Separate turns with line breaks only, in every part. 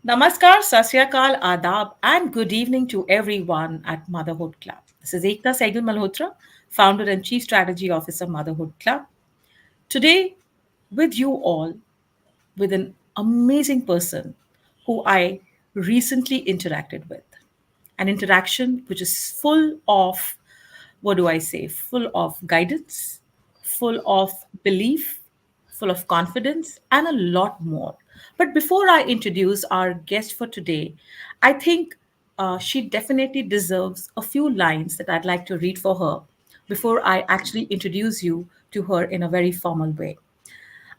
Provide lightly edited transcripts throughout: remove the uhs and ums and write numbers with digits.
Namaskar, Sasyakal, Adab, and good evening to everyone at Motherhood Club. This is Ekta Sehgal Malhotra, founder and chief strategy officer, Motherhood Club. Today, with you all, with an amazing person who I recently interacted with. An interaction which is full of, what do I say, full of guidance, full of belief, full of confidence, and a lot more. But before I introduce our guest for today, I think she definitely deserves a few lines that I'd like to read for her before I actually introduce you to her in a very formal way.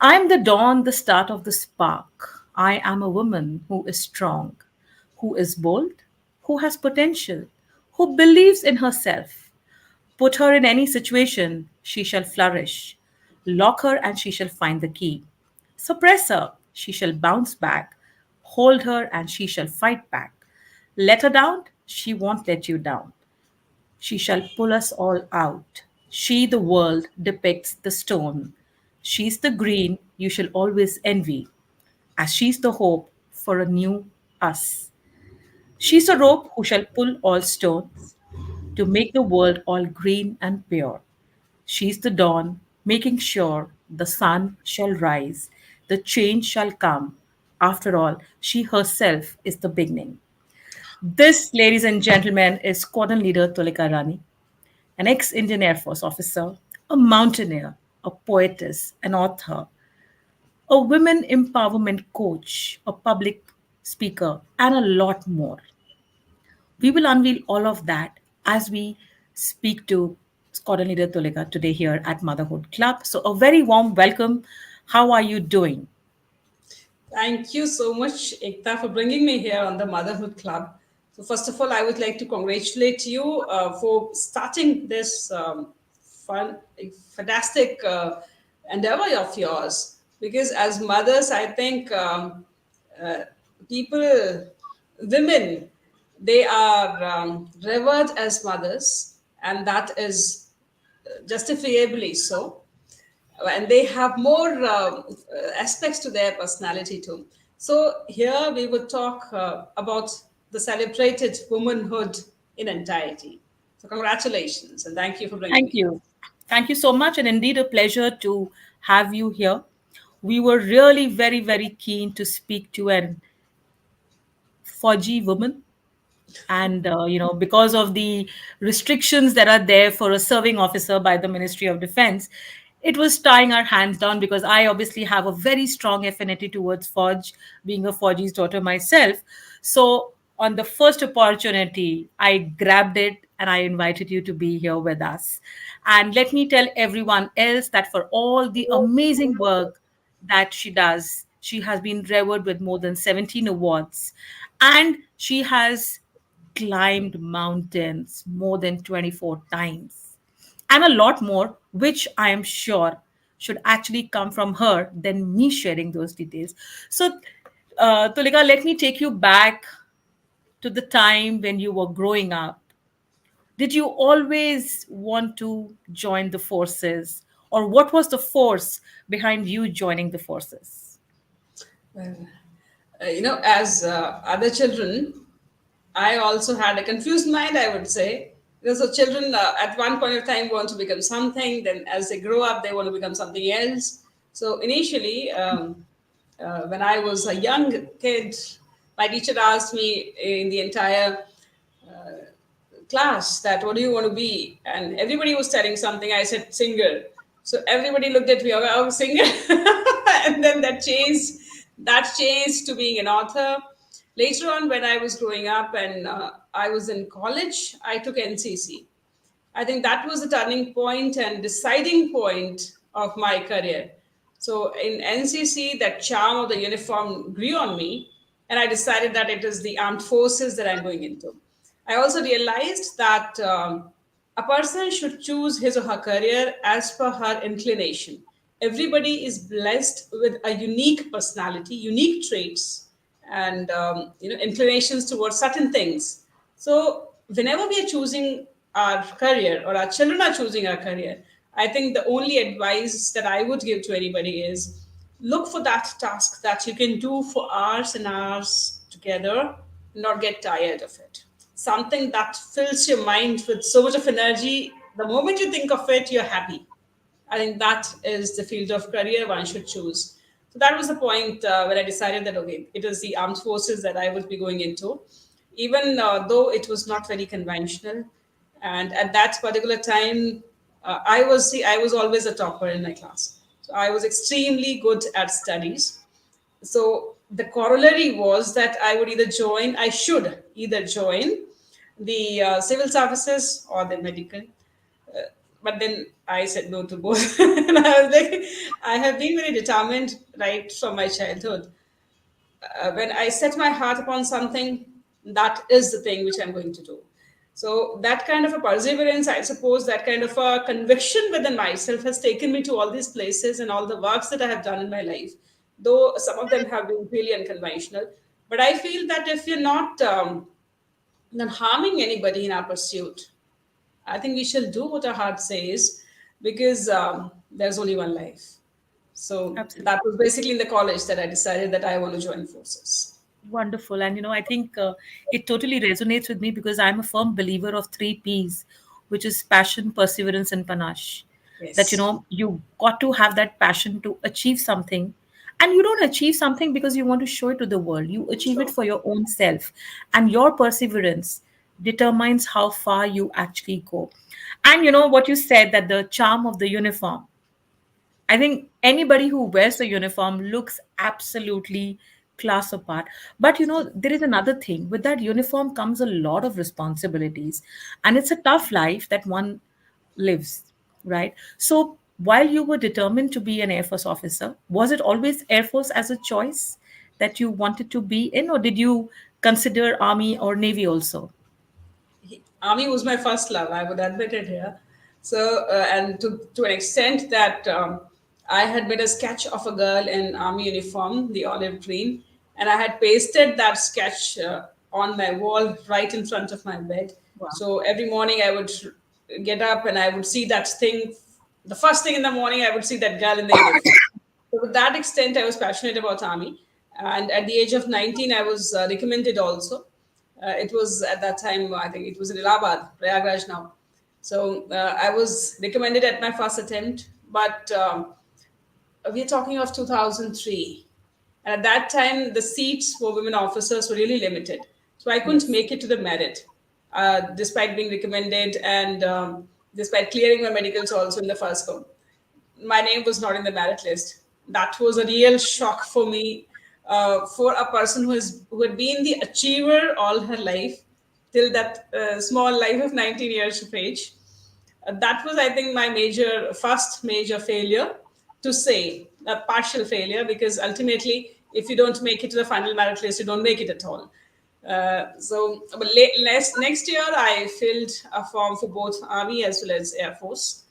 I am the dawn, the start of the spark. I am a woman who is strong, who is bold, who has potential, who believes in herself. Put her in any situation, she shall flourish. Lock her, and she shall find the key. Suppress her, she shall bounce back. Hold her, and she shall fight back. Let her down, she won't let you down. She shall pull us all out. She, the world, depicts the stone. She's the green you shall always envy, as she's the hope for a new us. She's a rope who shall pull all stones to make the world all green and pure. She's the dawn, making sure the sun shall rise, the change shall come. After all, she herself is the beginning. This, ladies and gentlemen, is Squadron Leader Toolika Rani, an ex Indian Air Force officer, a mountaineer, a poetess, an author, a women empowerment coach, a public speaker, and a lot more. We will unveil all of that as we speak to Squadron Leader Tulika today here at Motherhood Club. So, a very warm welcome. How are you doing?
Thank you so much, Ekta, for bringing me here on the Motherhood Club. So, first of all, I would like to congratulate you for starting this fun, fantastic endeavor of yours. Because as mothers, I think uh, people, women, they are revered as mothers, and that is justifiably so, and they have more aspects to their personality too. So here we would talk about the celebrated womanhood in entirety. So congratulations and thank you for bringing
Thank
me here.
you. Thank you so much, and indeed a pleasure to have you here. We were really very, very keen to speak to an Fauji woman, and because of the restrictions that are there for a serving officer by the Ministry of Defense, it was tying our hands down, because I obviously have a very strong affinity towards Forge, being a Forge's daughter myself. So on the first opportunity, I grabbed it and I invited you to be here with us. And let me tell everyone else that for all the amazing work that she does, she has been revered with more than 17 awards, and she has climbed mountains more than 24 times, and a lot more, which I am sure should actually come from her than me sharing those details. So, Tulika, let me take you back to the time when you were growing up. Did you always want to join the forces, or what was the force behind you joining the forces?
Well, as other children, I also had a confused mind, I would say. So children at one point of time want to become something, then as they grow up, they want to become something else. So initially, when I was a young kid, my teacher asked me in the entire class that what do you want to be, and everybody was telling something. I said singer. So everybody looked at me, oh, singer. And then that changed to being an author. Later on, when I was growing up and I was in college, I took NCC. I think that was the turning point and deciding point of my career. So in NCC, that charm of the uniform grew on me, and I decided that it is the armed forces that I'm going into. I also realized that a person should choose his or her career as per her inclination. Everybody is blessed with a unique personality, unique traits, and inclinations towards certain things. So whenever we are choosing our career or our children are choosing our career, I think the only advice that I would give to anybody is look for that task that you can do for hours and hours together, not get tired of it. Something that fills your mind with so much of energy. The moment you think of it, you're happy. I think that is the field of career one should choose. So that was the point when I decided that okay, it is the armed forces that I would be going into, even though it was not very conventional. And at that particular time, I was always a topper in my class. So I was extremely good at studies. So the corollary was that I should either join the civil services or the medical. But then I said no to both. And I was like, I have been very determined right from my childhood. When I set my heart upon something, that is the thing which I'm going to do. So that kind of a perseverance, I suppose, that kind of a conviction within myself has taken me to all these places and all the works that I have done in my life. Though some of them have been really unconventional, but I feel that if you're not harming anybody in our pursuit, I think we shall do what our heart says because there's only one life. So
Absolutely.
that was basically in the college that I decided that I want to join forces.
Wonderful. And, I think it totally resonates with me because I'm a firm believer of three P's, which is passion, perseverance, and panache. That,
Yes.
you got to have that passion to achieve something. And you don't achieve something because you want to show it to the world. You achieve it
True.
for your own self. And your perseverance determines how far you actually go. And, what you said, that the charm of the uniform, I think anybody who wears the uniform looks absolutely class apart. But there is another thing. With that uniform comes a lot of responsibilities, and it's a tough life that one lives, right? So, while you were determined to be an Air Force officer, was it always Air Force as a choice that you wanted to be in, or did you consider Army or Navy also?
Army was my first love. I would admit it here. So, and to an extent that I had made a sketch of a girl in army uniform, the olive green, and I had pasted that sketch on my wall right in front of my bed.
Wow.
So every morning I would get up and I would see that thing. The first thing in the morning, I would see that girl in the uniform. So to that extent, I was passionate about army. And at the age of 19, I was recommended also. It was at that time, I think it was in Allahabad, Prayagraj now. So I was recommended at my first attempt, but we're talking of 2003. And at that time, the seats for women officers were really limited. So I couldn't
Yes.
make it to the merit, despite being recommended and despite clearing my medicals also in the first go. My name was not in the merit list. That was a real shock for me, for a person who had been the achiever all her life till that small life of 19 years of age. That was, I think, my first major failure, to say a partial failure, because ultimately, if you don't make it to the final merit list, you don't make it at all. Next year, I filled a form for both Army as well as Air Force,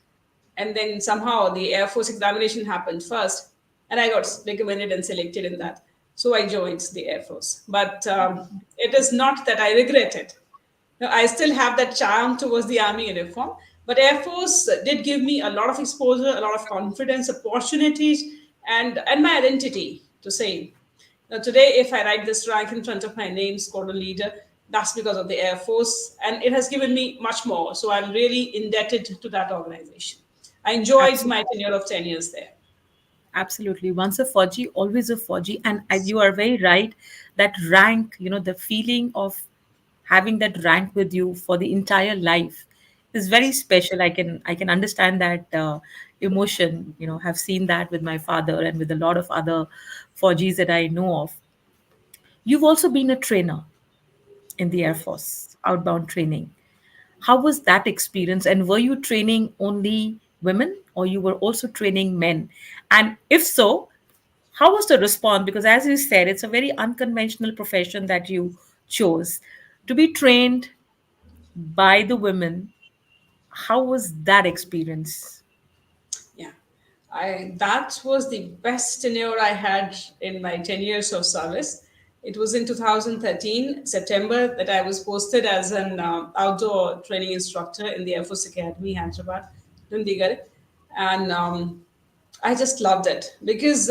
and then somehow the Air Force examination happened first, and I got recommended and selected in that. So I joined the Air Force. But it is not that I regret it. No, I still have that charm towards the army uniform, but Air Force did give me a lot of exposure, a lot of confidence, opportunities, and my identity. To say, now today, if I write this rank in front of my name, Squadron Leader, that's because of the Air Force, and it has given me much more. So I'm really indebted to that organization. I enjoyed
Absolutely.
my tenure of 10 years there.
Absolutely. Once a Fauji, always a Fauji. And you are very right, that rank, the feeling of having that rank with you for the entire life is very special. I can understand that emotion. Have seen that with my father and with a lot of other Faujis that I know of. You've also been a trainer in the Air Force, outbound training. How was that experience? And were you training only women or you were also training men? And if so, how was the response? Because as you said, it's a very unconventional profession that you chose to be trained by the women. How was that experience?
Yeah, I that was the best tenure I had in my 10 years of service. It was in 2013 September that I was posted as an outdoor training instructor in the Air Force Academy, Hyderabad, Dundigar, and I just loved it because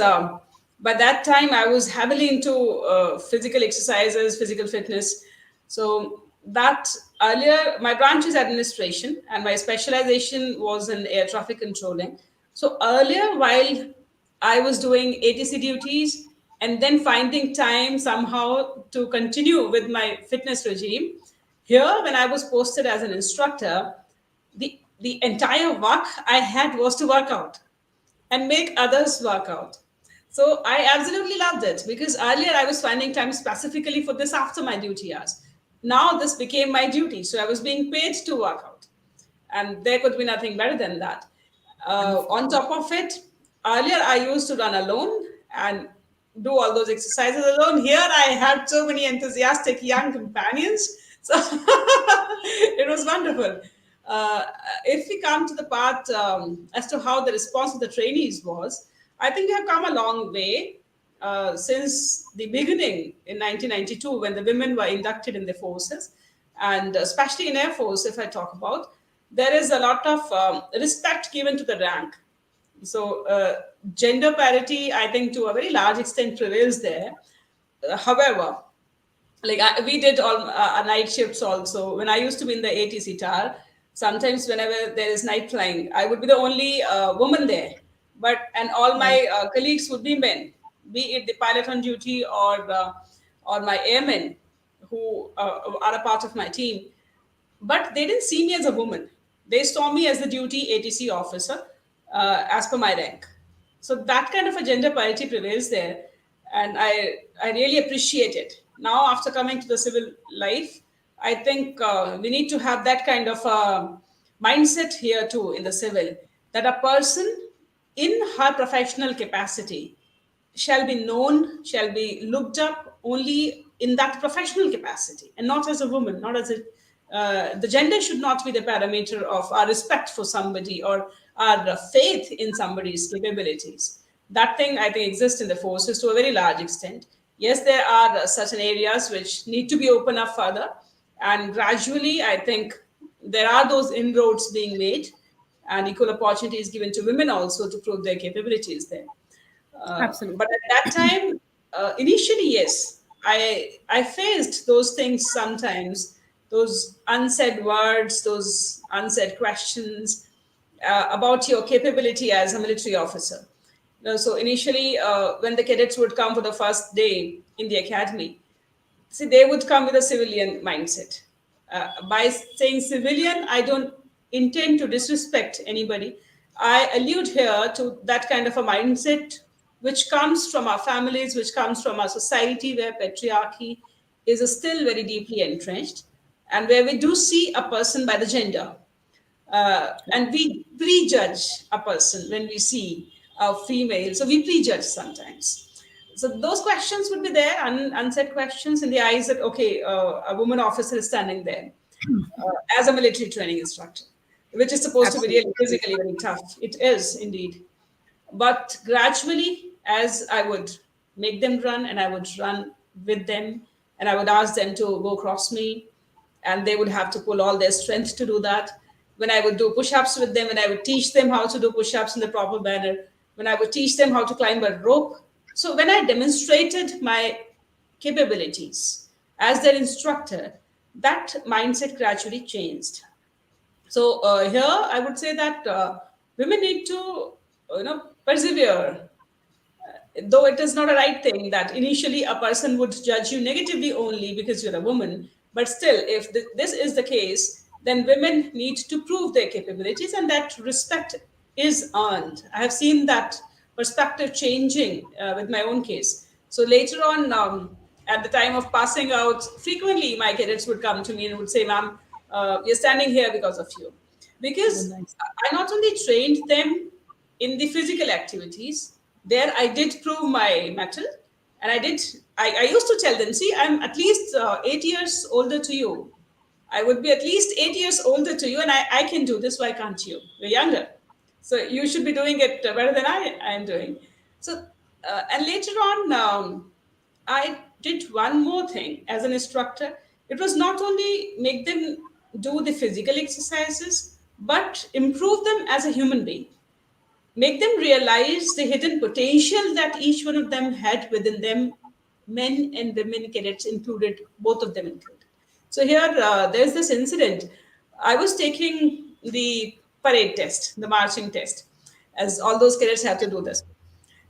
By that time I was heavily into physical exercises, physical fitness. So that earlier, my branch is administration and my specialization was in air traffic controlling. So earlier, while I was doing ATC duties and then finding time somehow to continue with my fitness regime, here when I was posted as an instructor, the entire work I had was to work out and make others work out. So I absolutely loved it because earlier I was finding time specifically for this after my duty hours. Now this became my duty. So I was being paid to work out. And there could be nothing better than that.
Wonderful.
On top of it, earlier I used to run alone and do all those exercises alone. Here I had so many enthusiastic young companions. So it was wonderful. Uh, if we come to the part as to how the response of the trainees was, I think we have come a long way since the beginning in 1992 when the women were inducted in the forces, and especially in Air Force, if I talk about, there is a lot of respect given to the rank. So gender parity, I think, to a very large extent prevails there. However, we did all night shifts also. When I used to be in the ATC tower, sometimes whenever there is night flying, I would be the only woman there. But and all
Right.
my colleagues would be men, be it the pilot on duty or my airmen who are a part of my team. But they didn't see me as a woman. They saw me as the duty ATC officer as per my rank. So that kind of a gender parity prevails there, and I really appreciate it. Now, after coming to the civil life, I think we need to have that kind of mindset here too in the civil, that a person in her professional capacity shall be known, shall be looked up only in that professional capacity and not as a woman, not as a. The gender should not be the parameter of our respect for somebody or our faith in somebody's capabilities. That thing I think exists in the forces to a very large extent. Yes, there are certain areas which need to be opened up further, and gradually I think there are those inroads being made, and equal opportunities given to women also to prove their capabilities there. But
Absolutely.
at that time, initially, yes, I faced those things sometimes, those unsaid words, those unsaid questions about your capability as a military officer. So initially, when the cadets would come for the first day in the academy, see, they would come with a civilian mindset. By saying civilian, I don't intend to disrespect anybody. I allude here to that kind of a mindset which comes from our families, which comes from our society where patriarchy is still very deeply entrenched, and where we do see a person by the gender, and we prejudge a person when we see a female. So we prejudge sometimes. So those questions would be there, unsaid questions in the eyes that okay, a woman officer is standing there as a military training instructor, which is supposed to be really
Absolutely.
physically very tough. It is indeed. But gradually, as I would make them run and I would run with them and I would ask them to go cross me, and they would have to pull all their strength to do that. When I would do push ups with them and I would teach them how to do push ups in the proper manner, when I would teach them how to climb a rope. So, when I demonstrated my capabilities as their instructor, that mindset gradually changed. So here I would say that women need to, persevere, though it is not a right thing that initially a person would judge you negatively only because you're a woman. But still, if this is the case, then women need to prove their capabilities, and that respect is earned. I have seen that perspective changing with my own case. So later on, at the time of passing out, frequently my cadets would come to me and would say, "Ma'am, we're standing here because of you,"
Oh,
because
nice.
I not only trained them in the physical activities. There I did prove my mettle, and I used to tell them, see, I'm at least 8 years older to you. I would be at least 8 years older to you, and I can do this. Why can't you? You're younger. So you should be doing it better than I am doing. So, and later on, I did one more thing as an instructor. It was not only make them do the physical exercises, but improve them as a human being. make them realize the hidden potential that each one of them had within them, men and women cadets included, both of them included. So here, there's this incident. I was taking the parade test, the marching test, as all those cadets have to do this.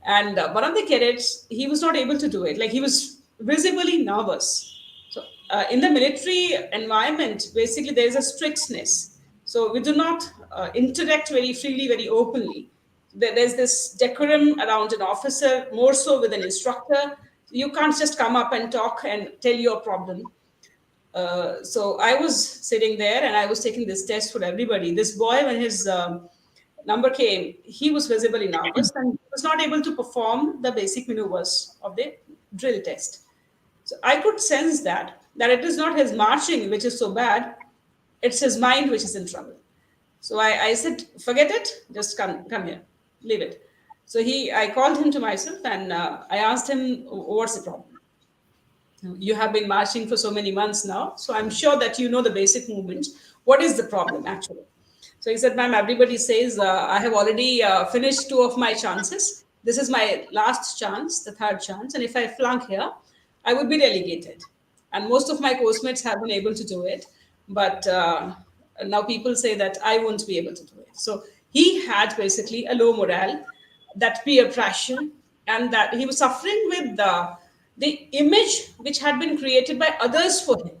And one of the cadets, he was not able to do it. Like, he was visibly nervous. So in the military environment, basically there is a strictness. So we do not interact very freely, very openly. There's this decorum around an officer, more so with an instructor. You can't just come up and talk and tell your problem. So I was sitting there and I was taking this test for everybody. This boy, when his number came, he was visibly nervous and was not able to perform the basic maneuvers of the drill test. So I could sense that it is not his marching which is so bad, it's his mind which is in trouble. So I said, forget it, just come here, leave it. So I called him to myself and I asked him, what's the problem? You have been marching for so many months now, so I'm sure that you know the basic movements. What is the problem actually? So he said, ma'am, everybody says I have already finished two of my chances. This is my last chance, the third chance. And if I flunk here, I would be relegated. And most of my course mates have been able to do it. But now people say that I won't be able to do it. So he had basically a low morale, that peer pressure, and that he was suffering with the image which had been created by others for him.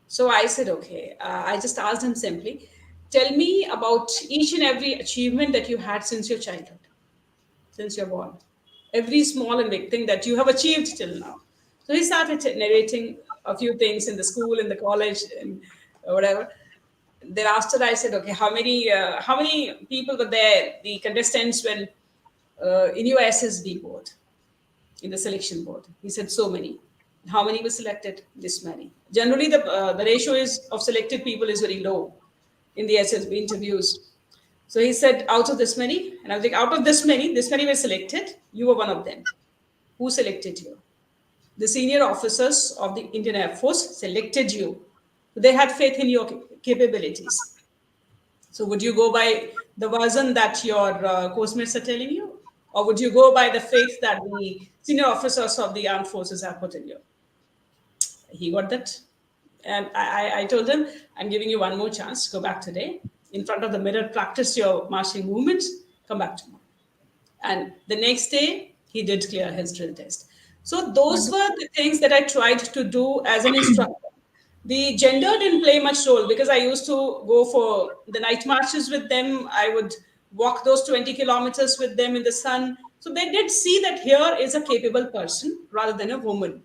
So I said, okay, I just asked him simply, tell me about each and every achievement that you had since your childhood, since you're born. Every small and big thing that you have achieved till now. So he started narrating a few things in the school, in the college, and whatever. Thereafter, I said, okay, how many people were there, the contestants, when in your SSB board, in the selection board? He said, so many. How many were selected? This many. Generally, the ratio is of selected people is very low in the SSB interviews. So he said, out of this many, and I was like, out of this many were selected. You were one of them. Who selected you? The senior officers of the Indian Air Force selected you. They had faith in your capabilities. So would you go by the version that your course mates are telling you? Or would you go by the faith that the senior officers of the armed forces have put in you? He got that. And I told him, I'm giving you one more chance. Go back today. In front of the mirror, practice your marching movements. Come back tomorrow. And the next day, he did clear his drill test. So those were
Wonderful.
the things that I tried to do as an instructor. The gender didn't play much role because I used to go for the night marches with them. I would walk those 20 kilometers with them in the sun. So they did see that here is a capable person rather than a woman.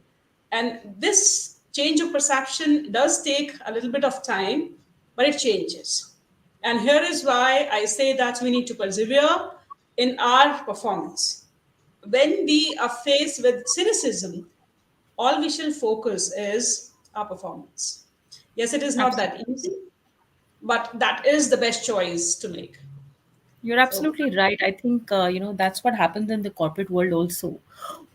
And this change of perception does take a little bit of time, but it changes. And here is why I say that we need to persevere in our performance. When we are faced with cynicism, all we shall focus is our performance. Yes, it is not that
Absolutely.
easy, but that is the best choice to make.
You're
So,
absolutely right. I think, that's what happens in the corporate world also,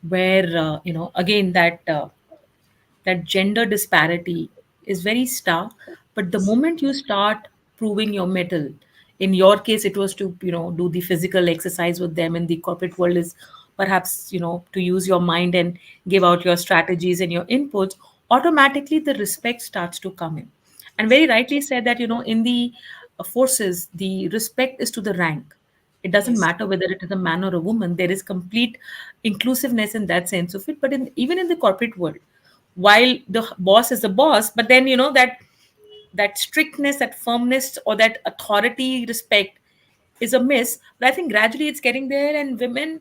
where, again, that gender disparity is very stark. But the moment you start proving your mettle, in your case it was to do the physical exercise with them, and the corporate world is perhaps to use your mind and give out your strategies and your inputs, automatically the respect starts to come in. And very rightly said that in the forces, the respect is to the rank. It doesn't
yes,
matter whether it is a man or a woman. There is complete inclusiveness in that sense of it. But even in the corporate world, while the boss is the boss, but then that strictness, that firmness, or that authority respect is a miss. But I think gradually it's getting there, and women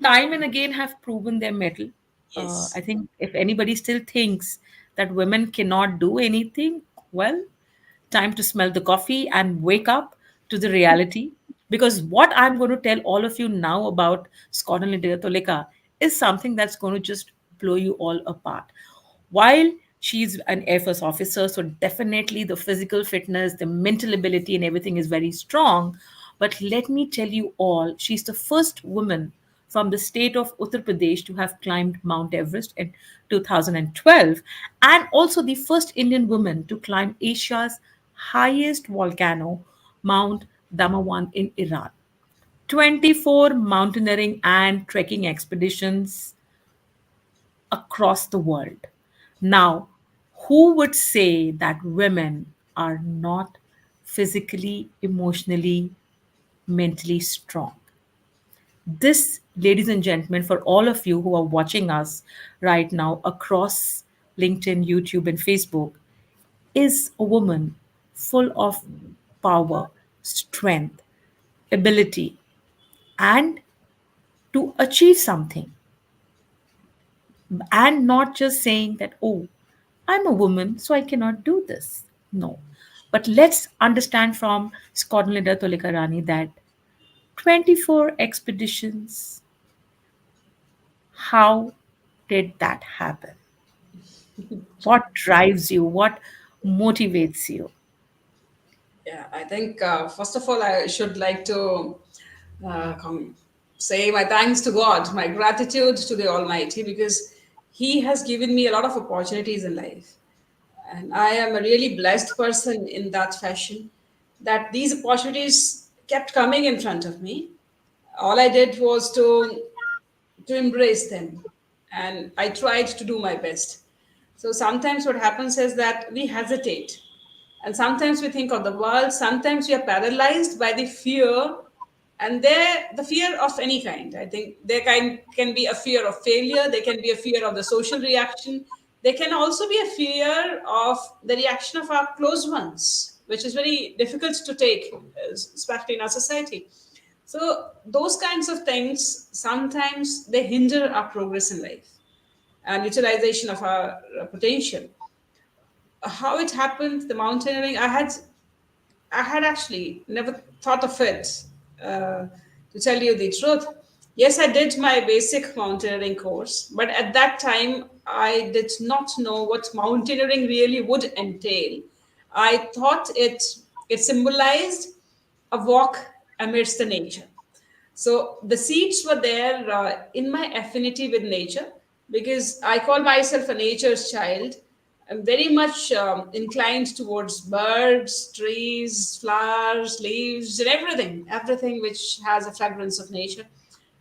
time and again have proven their mettle. I
yes,
think if anybody still thinks that women cannot do anything, well, time to smell the coffee and wake up to the reality. Because what I'm going to tell all of you now about Squadron Leader Toolika is something that's going to just blow you all apart. While she's an Air Force officer, so definitely the physical fitness, the mental ability, and everything is very strong. But let me tell you all, she's the first woman from the state of Uttar Pradesh to have climbed Mount Everest in 2012, and also the first Indian woman to climb Asia's highest volcano, Mount Damawan in Iran. 24 mountaineering and trekking expeditions across the world. Now, who would say that women are not physically, emotionally, mentally strong? This, ladies and gentlemen, for all of you who are watching us right now across LinkedIn, YouTube, and Facebook, is a woman full of power, strength, ability, and to achieve something. And not just saying that, oh, I'm a woman, so I cannot do this. No. But let's understand from Squadron Leader Toolika Rani that 24 expeditions, how did that happen? What drives you? What motivates you?
Yeah, I think first of all, I should like to say my thanks to God, my gratitude to the Almighty, because He has given me a lot of opportunities in life. And I am a really blessed person in that fashion that these opportunities kept coming in front of me. All I did was to embrace them, and I tried to do my best. So sometimes what happens is that we hesitate, and sometimes we think of the world, sometimes we are paralyzed by the fear, and there the fear of any kind. I think there can be a fear of failure, there can be a fear of the social reaction, there can also be a fear of the reaction of our close ones, which is very difficult to take, especially in our society. So those kinds of things sometimes they hinder our progress in life and utilization of our potential. How it happened, the mountaineering, I had actually never thought of it. Uh, to tell you the truth, yes, I did my basic mountaineering course, but at that time, I did not know what mountaineering really would entail. I thought it symbolized a walk amidst the nature. So the seeds were there in my affinity with nature, because I call myself a nature's child. I'm very much inclined towards birds, trees, flowers, leaves, and everything which has a fragrance of nature.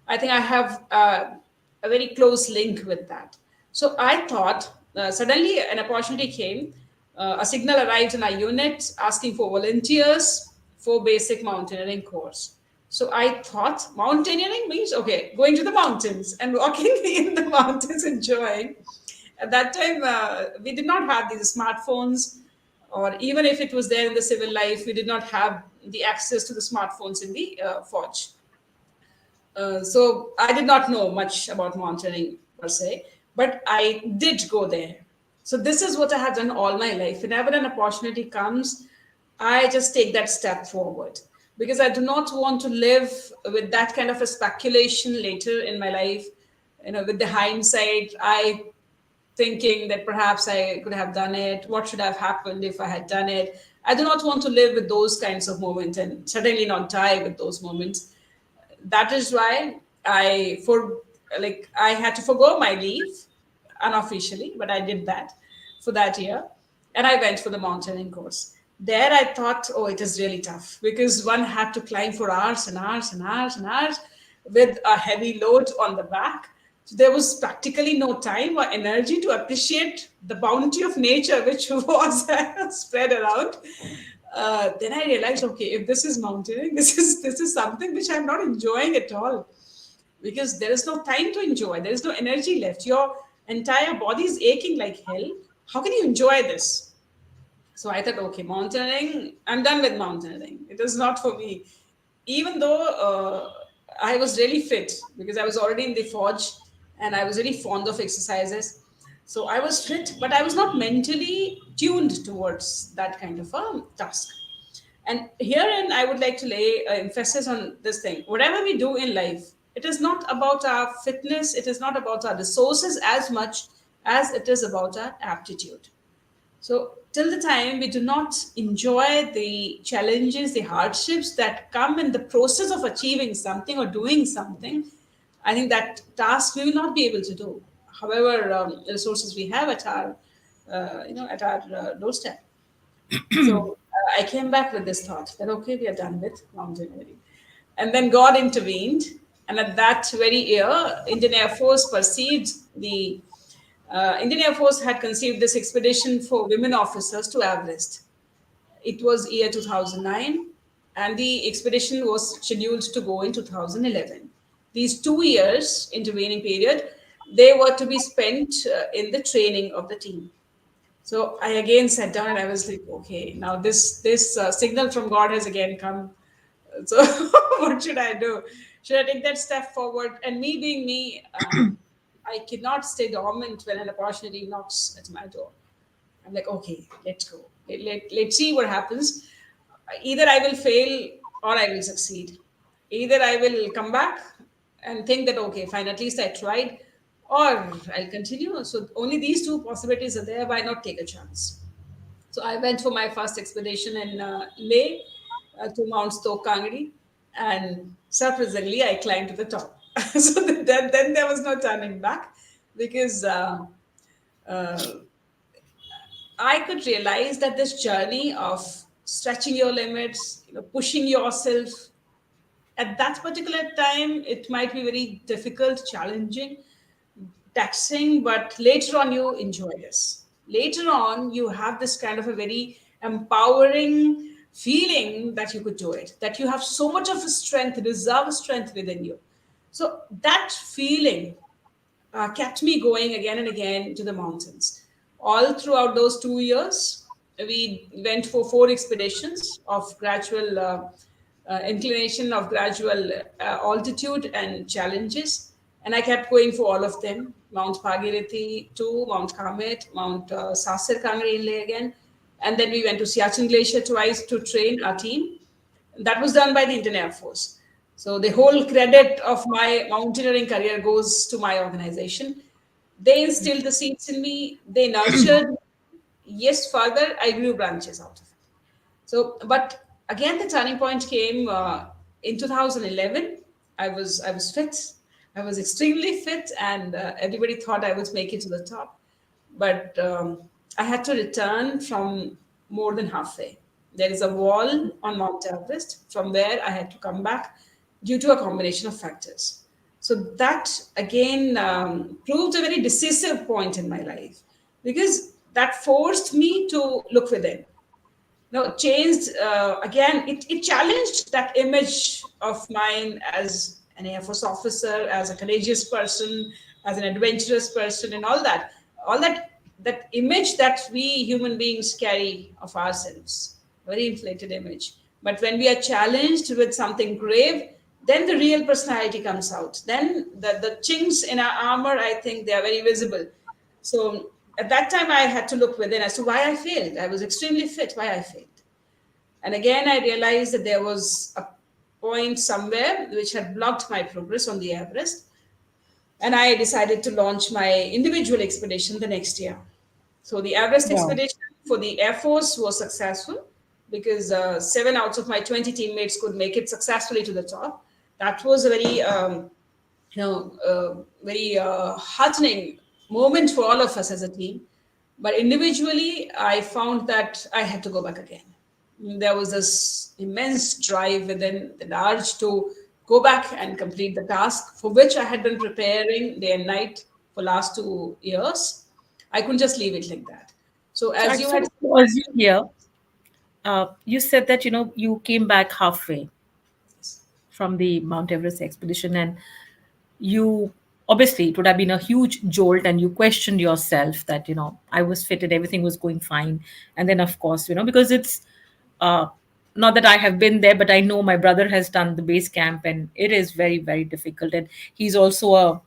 I think I have a very close link with that. So I thought suddenly an opportunity came. A signal arrived in our unit asking for volunteers for basic mountaineering course. So I thought mountaineering means okay, going to the mountains and walking in the mountains, enjoying. At that time, we did not have these smartphones, or even if it was there in the civil life, we did not have the access to the smartphones in the forge. So I did not know much about mountaineering per se, but I did go there. So this is what I have done all my life. Whenever an opportunity comes, I just take that step forward, because I do not want to live with that kind of a speculation later in my life. With the hindsight, I thinking that perhaps I could have done it. What should have happened if I had done it? I do not want to live with those kinds of moments, and certainly not die with those moments. That is why I had to forgo my leave unofficially, but I did that for that year, and I went for the mountaineering course. There I thought, oh, it is really tough, because one had to climb for hours and hours and hours and hours with a heavy load on the back. So there was practically no time or energy to appreciate the bounty of nature which was spread around. Then I realized, okay, if this is mountaineering, this is something which I'm not enjoying at all, because there is no time to enjoy. There is no energy left. Your entire body is aching like hell. How can you enjoy this? So I thought, okay, mountaineering, I'm done with mountaineering. It is not for me. Even though I was really fit, because I was already in the forge and I was really fond of exercises. So I was fit, but I was not mentally tuned towards that kind of a task. And herein, I would like to lay emphasis on this thing. Whatever we do in life, it is not about our fitness, it is not about our resources as much as it is about our aptitude. So, till the time we do not enjoy the challenges, the hardships that come in the process of achieving something or doing something, I think that task we will not be able to do. However, resources we have at our, doorstep. So I came back with this thought that okay, we are done with mountaineering. And then God intervened. And at that very year, Indian Air Force perceived the Indian Air Force had conceived this expedition for women officers to Everest. It was year 2009, and the expedition was scheduled to go in 2011. These 2 years intervening period, they were to be spent in the training of the team. So I again sat down and I was like, okay, now this signal from God has again come. So what should I do? Should I take that step forward? And me being me, I cannot stay dormant when an opportunity knocks at my door. I'm like, okay, let's go. Let's see what happens. Either I will fail or I will succeed. Either I will come back and think that, okay, fine, at least I tried, or I'll continue. So only these two possibilities are there. Why not take a chance? So I went for my first expedition in Leh to Mount Stoke Kangri, and surprisingly, I climbed to the top. So then there was no turning back, because uh, I could realize that this journey of stretching your limits, pushing yourself, at that particular time, it might be very difficult, challenging, taxing, but later on you enjoy this. Later on, you have this kind of a very empowering feeling that you could do it, that you have so much of a strength, reserve strength within you. So that feeling kept me going again and again to the mountains. All throughout those 2 years, we went for 4 expeditions of gradual inclination, of gradual altitude and challenges. And I kept going for all of them: Mount Bhagirathi to Mount Kamet, Mount Sasir Kangri Inle again. And then we went to Siachen Glacier twice to train our team. That was done by the Indian Air Force. So the whole credit of my mountaineering career goes to my organization. They instilled the seeds in me. They nurtured me. Yes, further I grew branches out of it. So, but again, the turning point came in 2011. I was fit. I was extremely fit, and everybody thought I would make it to the top. But I had to return from more than halfway. There is a wall on Mount Everest from where I had to come back due to a combination of factors. So that again proved a very decisive point in my life, because that forced me to look within. No, changed again. It challenged that image of mine as an Air Force officer, as a courageous person, as an adventurous person, and all that image that we human beings carry of ourselves, very inflated image. But when we are challenged with something grave, then the real personality comes out. Then the chinks in our armor, I think, they are very visible. So at that time, I had to look within as to why I failed. I was extremely fit. Why I failed? And again, I realized that there was a point somewhere which had blocked my progress on the Everest. And I decided to launch my individual expedition the next year. So the Everest
Wow.
expedition for the Air Force was successful, because 7 out of my 20 teammates could make it successfully to the top. That was a very, very heartening moment for all of us as a team. But individually, I found that I had to go back again. There was this immense drive within the urge to go back and complete the task for which I had been preparing day and night for last 2 years. I couldn't just leave it like that. So
So I
as you
just
had
want to pause you here. You said that you came back halfway from the Mount Everest expedition, and you obviously it would have been a huge jolt, and you questioned yourself that I was fitted, everything was going fine, and then of course because it's uh, not that I have been there, but I know my brother has done the base camp, and it is very, very difficult. And he's also a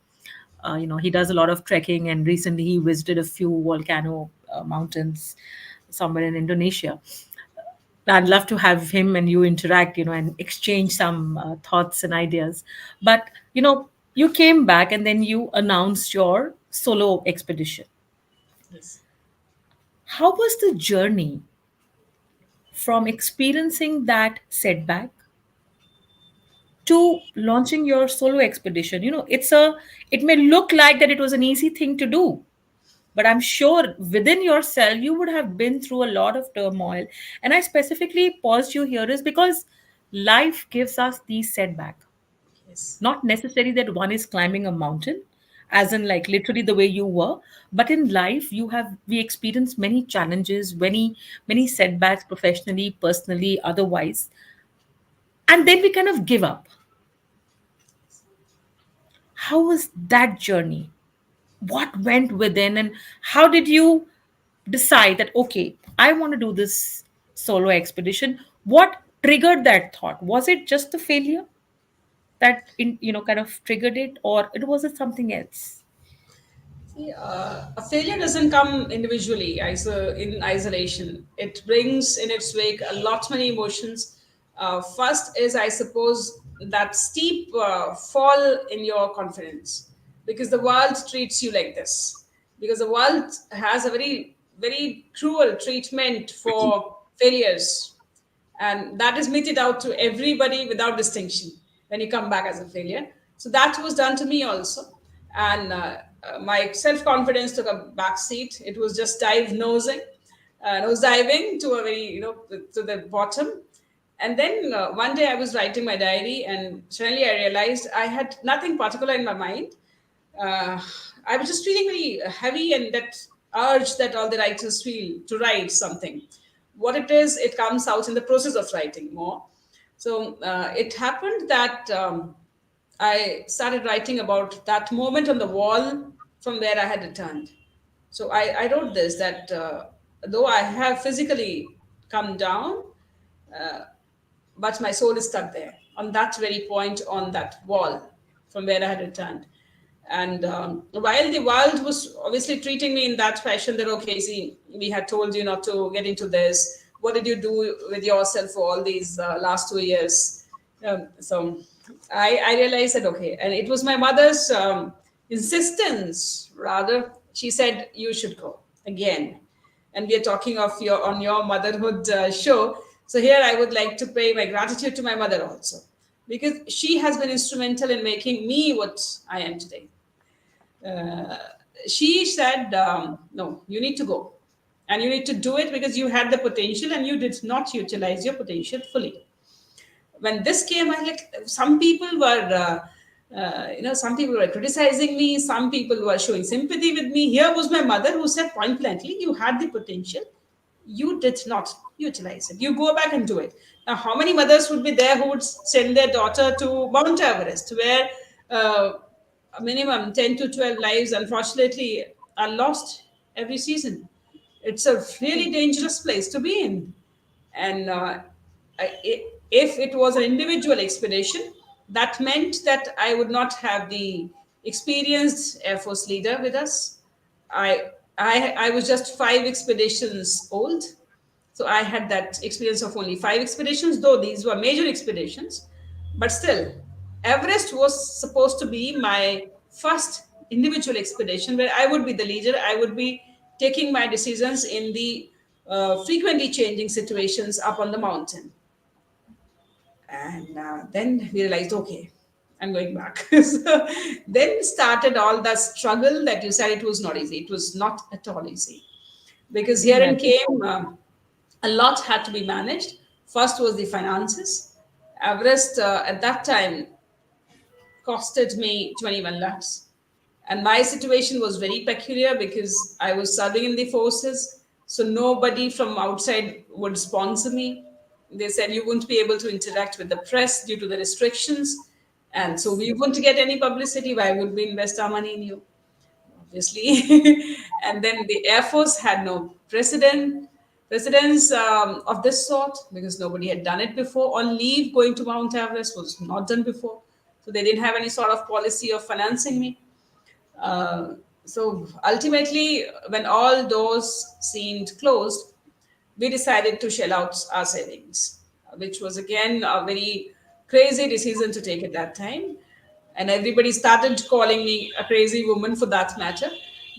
he does a lot of trekking, and recently he visited a few volcano mountains somewhere in Indonesia. I'd love to have him and you interact, and exchange some thoughts and ideas. But, you came back and then you announced your solo expedition.
yes.
How was the journey from experiencing that setback to launching your solo expedition? It may look like that it was an easy thing to do, but I'm sure within yourself you would have been through a lot of turmoil. And I specifically paused you here is because Life gives us these setbacks.
Yes.
Not necessary that one is climbing a mountain, as in like literally the way you were, but in life we experience many challenges, many setbacks professionally, personally, otherwise, and then we kind of give up. How was that journey? What went within, and how did you decide that, okay, I want to do this solo expedition? What triggered that thought? Was it just the failure that kind of triggered it, or it was it something else?
See, a failure doesn't come individually, in isolation. It brings in its wake a lot many emotions. First is, I suppose, that steep fall in your confidence, because the world treats you like this. Because the world has a very, very cruel treatment for failures, and that is meted out to everybody without distinction when you come back as a failure. So that was done to me also, and my self-confidence took a back seat. It was just nose diving to a very, to the bottom. And then one day I was writing my diary, and suddenly I realized I had nothing particular in my mind. uh, I was just feeling very heavy, and that urge that all the writers feel to write something. What it is, it comes out in the process of writing more. So it happened that I started writing about that moment on the wall from where I had returned. So I wrote this, that though I have physically come down, but my soul is stuck there on that very point on that wall from where I had returned. And while the world was obviously treating me in that fashion, that, okay, see, we had told you not to get into this. What did you do with yourself for all these last 2 years? So I realized that, okay, and it was my mother's insistence, rather. She said, you should go again. And we are talking of your on your motherhood show. So here I would like to pay my gratitude to my mother also, because she has been instrumental in making me what I am today. uh, she said, no, you need to go, and you need to do it because you had the potential and you did not utilize your potential fully. When this came, I like, some people were some people were criticizing me, some people were showing sympathy with me. Here was my mother who said point blankly, you had the potential, you did not utilize it, you go back and do it. Now, how many mothers would be there who would send their daughter to Mount Everest, where uh, a minimum 10 to 12 lives, unfortunately, are lost every season? It's a really dangerous place to be in. And if it was an individual expedition, that meant that I would not have the experienced Air Force leader with us. I was just 5 expeditions old, so I had that experience of only 5 expeditions, though these were major expeditions. But still, Everest was supposed to be my first individual expedition where I would be the leader. I would be taking my decisions in the frequently changing situations up on the mountain. And then we realized, okay, I'm going back. So then started all the struggle that you said. It was not easy. It was not at all easy, because herein
Imagine.
came a lot had to be managed. First was the finances. Everest at that time costed me 21 lakhs. And my situation was very peculiar because I was serving in the forces. So nobody from outside would sponsor me. They said you wouldn't be able to interact with the press due to the restrictions. And so we wouldn't get any publicity. Why would we invest our money in you? Obviously. And then the Air Force had no precedence of this sort, because nobody had done it before. On leave, going to Mount Everest was not done before. So they didn't have any sort of policy of financing me. So ultimately, when all doors seemed closed, we decided to shell out our savings, which was again a very crazy decision to take at that time. And everybody started calling me a crazy woman for that matter,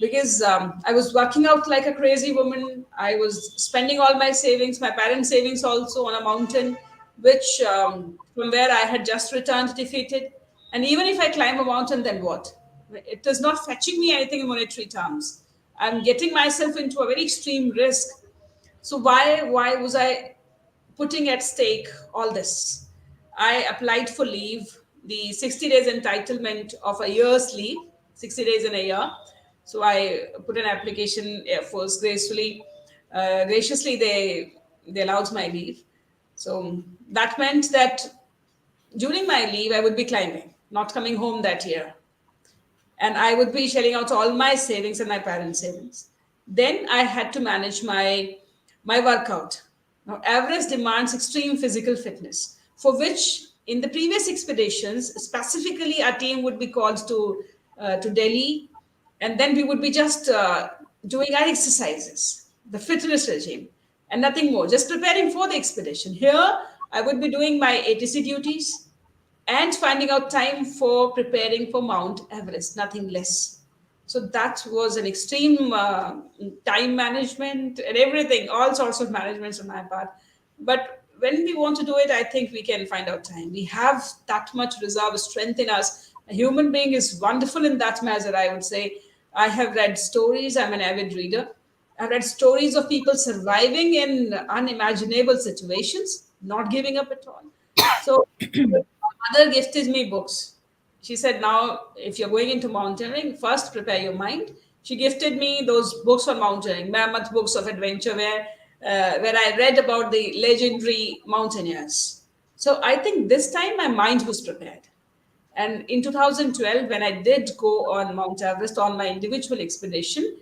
because I was working out like a crazy woman. I was spending all my savings, my parents' savings also, on a mountain, which from where I had just returned defeated. And even if I climb a mountain, then what? It is not fetching me anything in monetary terms. I'm getting myself into a very extreme risk. So why was I putting at stake all this? I applied for leave, the 60 days entitlement of a year's leave, 60 days in a year. So I put an application. Air Force graciously, they allowed my leave. So that meant that during my leave, I would be climbing, not coming home that year, and I would be shelling out all my savings and my parents' savings. Then I had to manage my workout. Now, Everest demands extreme physical fitness, for which in the previous expeditions, specifically, our team would be called to Delhi, and then we would be just doing our exercises, the fitness regime, and nothing more, just preparing for the expedition. Here, I would be doing my ATC duties and finding out time for preparing for Mount Everest, nothing less. So that was an extreme time management and everything, all sorts of managements on my part. But when we want to do it, I think we can find out time. We have that much reserve strength in us. A human being is wonderful in that measure, I would say. I have read stories, I'm an avid reader. I've read stories of people surviving in unimaginable situations, not giving up at all. So my mother gifted me books. She said, now, if you're going into mountaineering, first prepare your mind. She gifted me those books on mountaineering, mammoth books of adventure, where I read about the legendary mountaineers. So I think this time my mind was prepared. And in 2012, when I did go on Mount Everest on my individual expedition,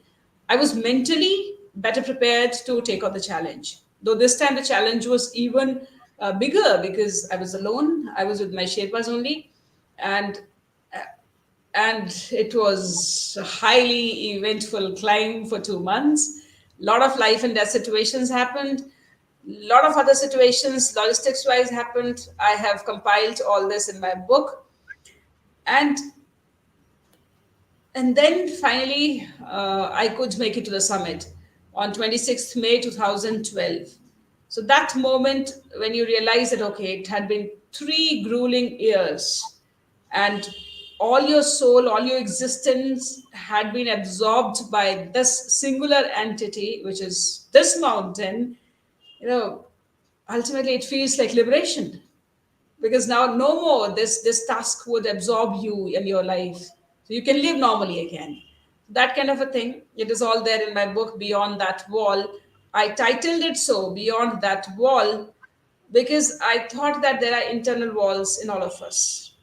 I was mentally better prepared to take on the challenge. Though this time the challenge was even bigger because I was alone. I was with my Sherpas only, and it was a highly eventful climb for 2 months. A lot of life and death situations happened. A lot of other situations, logistics wise, happened. I have compiled all this in my book, and then finally I could make it to the summit on 26th May 2012. So that moment when you realize that okay, it had been 3 grueling years, and all your soul, all your existence had been absorbed by this singular entity, which is this mountain, you know, ultimately it feels like liberation, because now no more this task would absorb you and your life, so you can live normally again. That kind of a thing, it is all there in my book, Beyond That Wall. I titled it so, Beyond That Wall, because I thought that there are internal walls in all of us.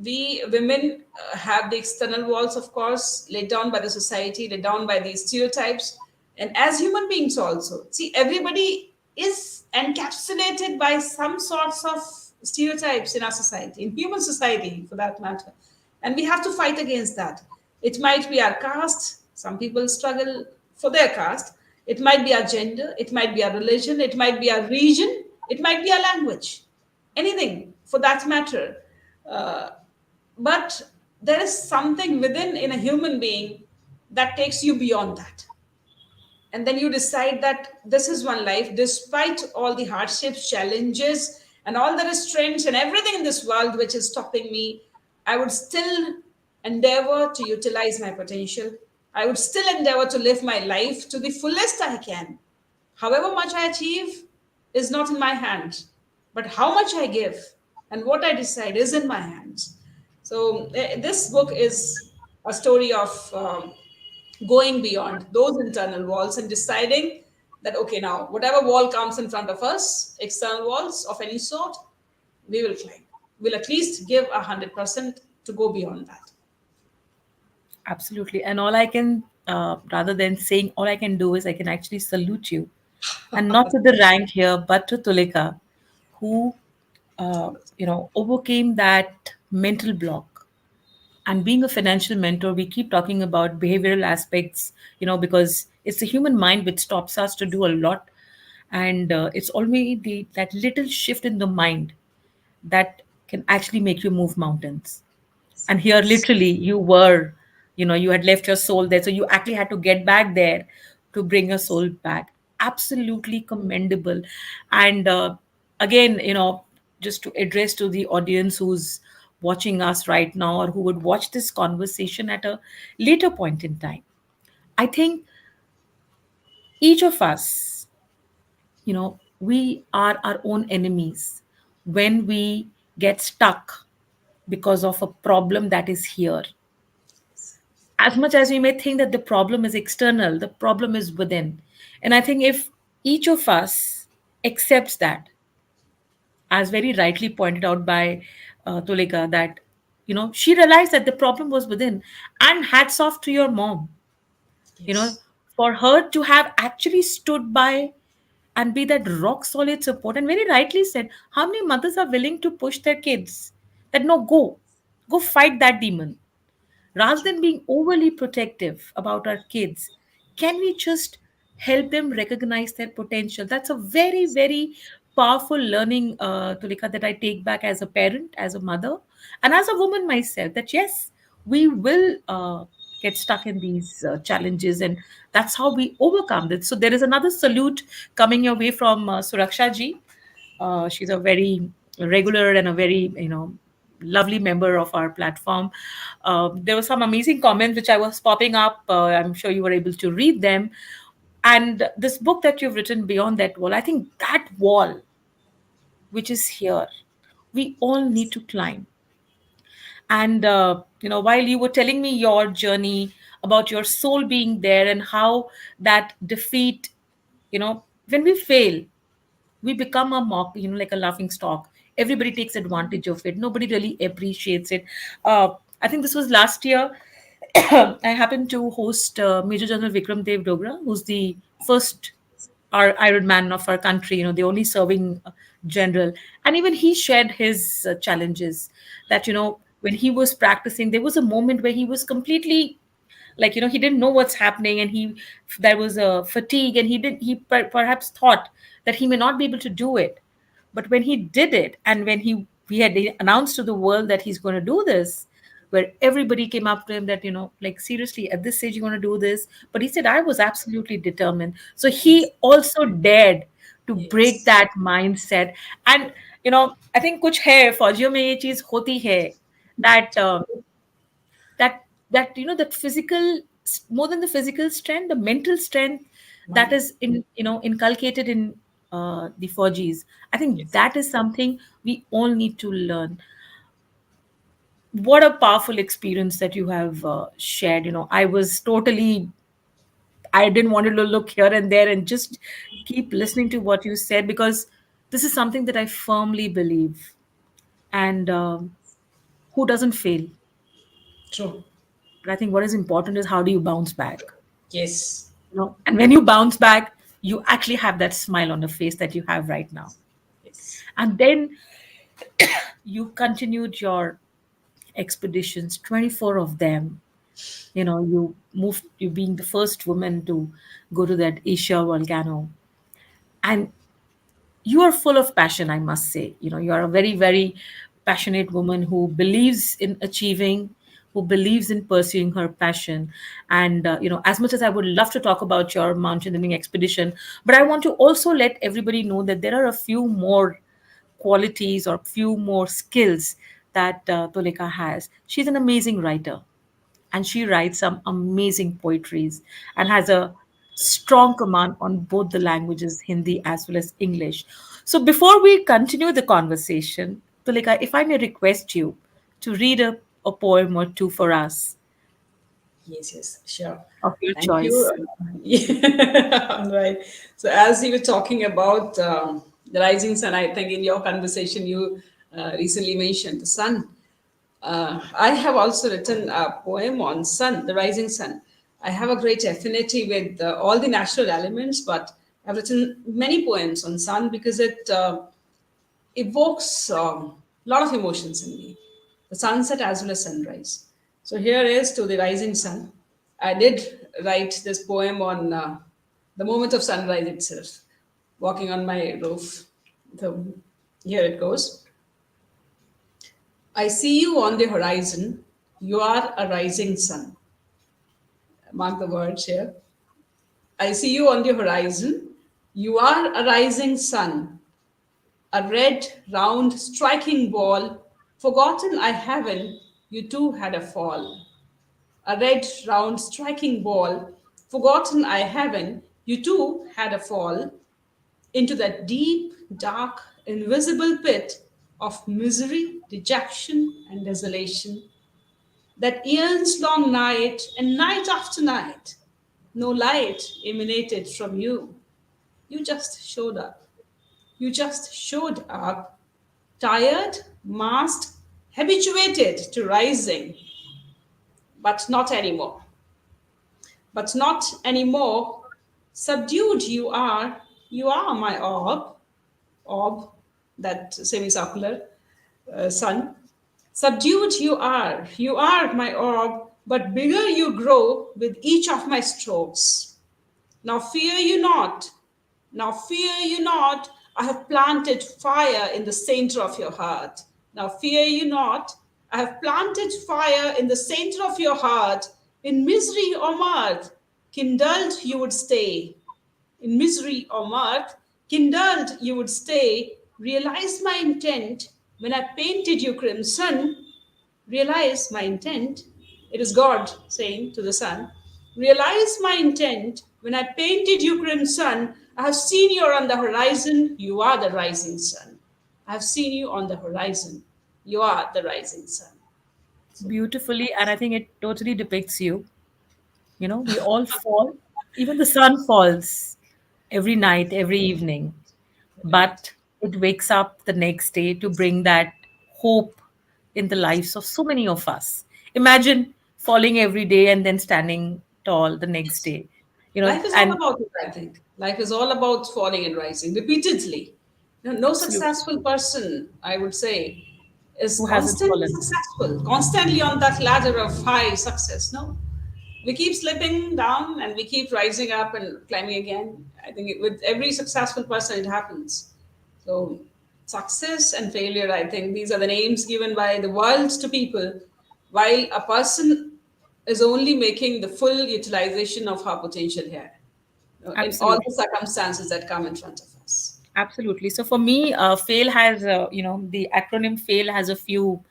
We women have the external walls, of course, laid down by the society, laid down by these stereotypes. And as human beings, also, see, everybody is encapsulated by some sorts of stereotypes in our society, in human society for that matter. And we have to fight against that. It might be our caste, some people struggle for their caste. It might be our gender, it might be our religion, it might be our region, it might be our language, anything for that matter. Uh, but there is something within in a human being that takes you beyond that, and then you decide that this is one life, despite all the hardships, challenges, and all the restraints and everything in this world which is stopping me. I would still endeavor to utilize my potential. I would still endeavor to live my life to the fullest I can. However much I achieve is not in my hands, but how much I give and what I decide is in my hands. So, this book is a story of going beyond those internal walls and deciding that, okay, now, whatever wall comes in front of us, external walls of any sort, we will climb. We'll at least give 100% to go beyond that.
Absolutely. And all I can, rather than saying all I can do is I can actually salute you. And not to the rank here, but to Tulika, who, overcame that mental block. And being a financial mentor, we keep talking about behavioral aspects, because it's the human mind which stops us to do a lot. And it's only that little shift in the mind that can actually make you move mountains. And here literally you were, you had left your soul there, so you actually had to get back there to bring your soul back. Absolutely commendable. And again, just to address to the audience who's watching us right now, or who would watch this conversation at a later point in time, I think each of us, we are our own enemies. when we get stuck because of a problem that is here. As much as we may think that the problem is external, the problem is within. And I think if each of us accepts that, as very rightly pointed out by Tulika, that she realized that the problem was within, and hats off to your mom, you know,
Yes.
for her to have actually stood by and be that rock solid support, and very rightly said, how many mothers are willing to push their kids that no, go fight that demon, rather than being overly protective about our kids? Can we just help them recognize their potential? That's a very, very powerful learning, Tulika, that I take back as a parent, as a mother, and as a woman myself, that yes, we will get stuck in these challenges, and that's how we overcome it. So there is another salute coming your way from Suraksha ji. She's a very regular and a very, lovely member of our platform. There were some amazing comments which I was popping up. I'm sure you were able to read them. And this book that you've written, Beyond That Wall, I think that wall which is here, we all need to climb. And while you were telling me your journey about your soul being there, and how that defeat, when we fail, we become a mock, like a laughing stock. Everybody takes advantage of it. Nobody really appreciates it. I think this was last year. I happened to host Major General Vikram Dev Dogra, who's the first our Iron Man of our country, the only serving general. And even he shared his challenges, that, when he was practicing, there was a moment where he was completely, like, he didn't know what's happening, and there was a fatigue, and he perhaps thought that he may not be able to do it. But when he did it, and when he had announced to the world that he's going to do this, where everybody came up to him that, like, seriously, at this stage you're going to do this. But he said, I was absolutely determined. So
Yes.
he also dared to break
Yes.
that mindset. And I think kuch hai फौजियों में ये चीज होती है, that that that physical, more than the physical strength, the mental strength that
Mind.
is inculcated in the 4Gs. I think
Yes.
that is something we all need to learn. What a powerful experience that you have shared. I didn't want to look here and there and just keep listening to what you said, because this is something that I firmly believe. And who doesn't fail?
True.
But I think what is important is, how do you bounce back?
Yes.
And when you bounce back, you actually have that smile on the face that you have right now.
Yes.
And then you continued your expeditions, 24 of them. You being the first woman to go to that Asia volcano. And you are full of passion, I must say. You are a very, very passionate woman who believes in achieving, who believes in pursuing her passion. And as much as I would love to talk about your mountaineering expedition, but I want to also let everybody know that there are a few more qualities or few more skills that Tolika has. She's an amazing writer, and she writes some amazing poetries, and has a strong command on both the languages, Hindi as well as English. So before we continue the conversation, Tulika, if I may request you to read a poem or two for us
Yes, yes, sure.
of your
Thank you.
choice.
Yeah, all right. So, as you were talking about the rising sun, I think in your conversation you recently mentioned the sun. I have also written a poem on sun, the rising sun. I have a great affinity with all the natural elements, but I've written many poems on sun because it evokes a lot of emotions in me, the sunset as well as sunrise. So here is to the rising sun. I did write this poem on the moment of sunrise itself, walking on my roof. So here it goes. I see you on the horizon. You are a rising sun. Mark the words here. I see you on the horizon. You are a rising sun, a red, round, striking ball. Forgotten I haven't, you too had a fall. A red, round, striking ball. Forgotten I haven't, you too had a fall into that deep, dark, invisible pit of misery, dejection, and desolation, that yearns long night and night after night. No light emanated from you. You just showed up. You just showed up, tired, masked, habituated to rising, but not anymore. But not anymore. Subdued you are my orb, that semicircular sun. Subdued you are my orb, but bigger you grow with each of my strokes. Now fear you not, now fear you not, I have planted fire in the center of your heart. Now fear you not, I have planted fire in the center of your heart. In misery or mirth, kindled you would stay. In misery or mirth, kindled you would stay. Realize my intent when I painted you crimson. Realize my intent. It is God saying to the sun, realize my intent. When I painted you crimson, I have seen you on the horizon. You are the rising sun. I have seen you on the horizon. You are the rising sun. So,
Beautifully, and I think it totally depicts you. We all fall. Even the sun falls every night, every evening,
right.
but it wakes up the next day to bring that hope in the lives of so many of us. Imagine falling every day and then standing tall the next day.
Life is all
And
about it, I think. Life is all about falling and rising repeatedly. No
absolutely,
successful person, I would say, is
who hasn't
constantly
fallen?
successful, constantly on that ladder of high success. No, we keep slipping down and we keep rising up and climbing again. I think with every successful person, it happens. So, success and failure, I think these are the names given by the world to people, while a person is only making the full utilization of her potential here, in all
Absolutely.
the circumstances that come in front of us.
Absolutely. So for me, fail has, the acronym fail has a few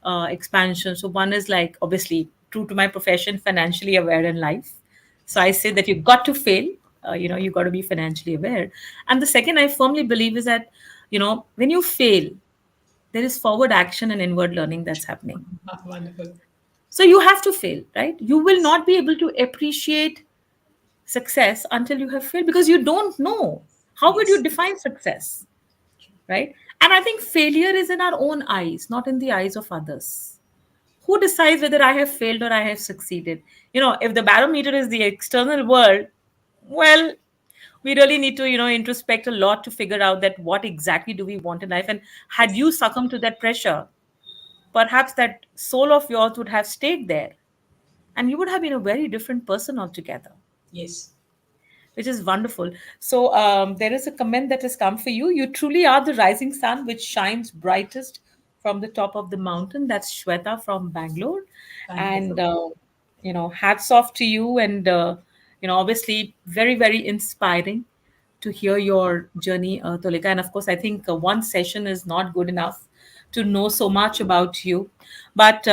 expansions. So one is like, obviously, true to my profession, financially aware in life. So I say that you got to fail, you got to be financially aware. And the second I firmly believe is that, when you fail, there is forward action and inward learning that's happening.
Ah, wonderful.
So you have to fail, right? You will not be able to appreciate success until you have failed because you don't know. How would you
Yes.
define success? Right? And I think failure is in our own eyes, not in the eyes of others. Who decides whether I have failed or I have succeeded? If the barometer is the external world, well, we really need to, introspect a lot to figure out that what exactly do we want in life. And had you succumbed to that pressure, perhaps that soul of yours would have stayed there and you would have been a very different person altogether,
Yes.
which is wonderful. So there is a comment that has come for you. You truly are the rising sun which shines brightest from the top of the mountain. That's Shweta from Bangalore.
Thank you
And,
so
hats off to you. And, obviously, very, very inspiring to hear your journey, Tolika. And of course, I think one session is not good enough to know so much about you. But,